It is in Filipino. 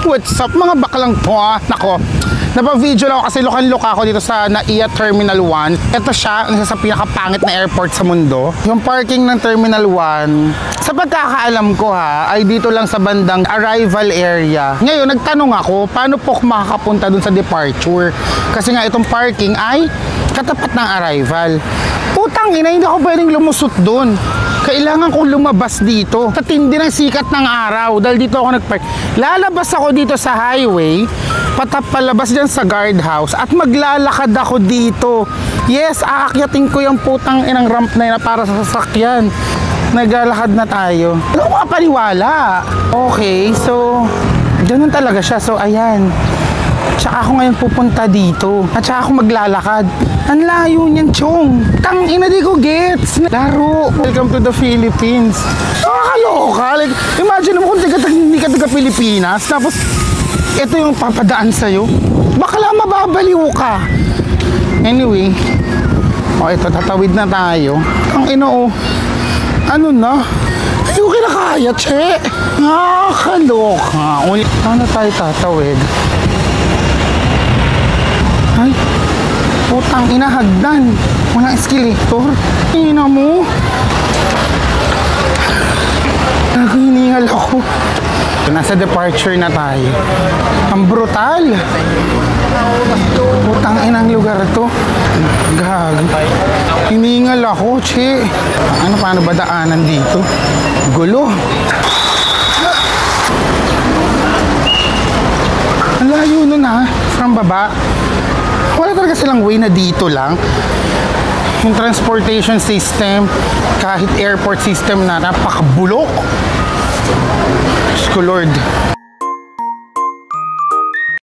What's up mga baklang po? Nako, napa-video lang ako kasi lukan-luka ako dito sa NAIA Terminal 1. Ito siya, isa sa pinakapangit na airport sa mundo. Yung parking ng Terminal 1, sa pagkakaalam ko ay dito lang sa bandang arrival area. Ngayon, nagtanong ako, paano po ako makakapunta dun sa departure? Kasi nga itong parking ay katapat ng arrival. Putang ina, hindi ako pwedeng lumusot dun. Kailangan kong lumabas dito sa tindi ng sikat ng araw dahil dito ako nagpark. Lalabas ako dito sa highway, palabas dyan sa guardhouse at maglalakad ako dito. Yes, aakyatin ko yung putang inang ramp na yun para sa sasakyan. Naglalakad na tayo. Ano ko kapaniwala? Okay, so ganun talaga siya. So ayan. Tsaka ako ngayon pupunta dito. At tsaka ako maglalakad. Ang layo niyan, Chong. Tangina, di ko gets. Laro. Welcome to the Philippines. Nakakaloka. Like, imagine mo kung hindi ka taga Pilipinas. Tapos, ito yung papadaan sa'yo. Bakla mababaliw ka. Anyway. O, ito, tatawid na tayo. Ang ino, ano na? Hindi ko kinakaya, che. Nakakaloka. Paano tayo tatawid? Ay, putang ina, hagdan. Walang escalator. Ina mo. Naghiningal ako. Nasa departure na tayo. Ang brutal. Putang ina ang lugar to. Gag. Hiningal ako, che. Ano, paano ba daanan dito? Gulo. Ang layo nun from baba. Wala talaga silang way na dito lang. Yung transportation system, kahit airport system na napakabulok. Diyos ko Lord.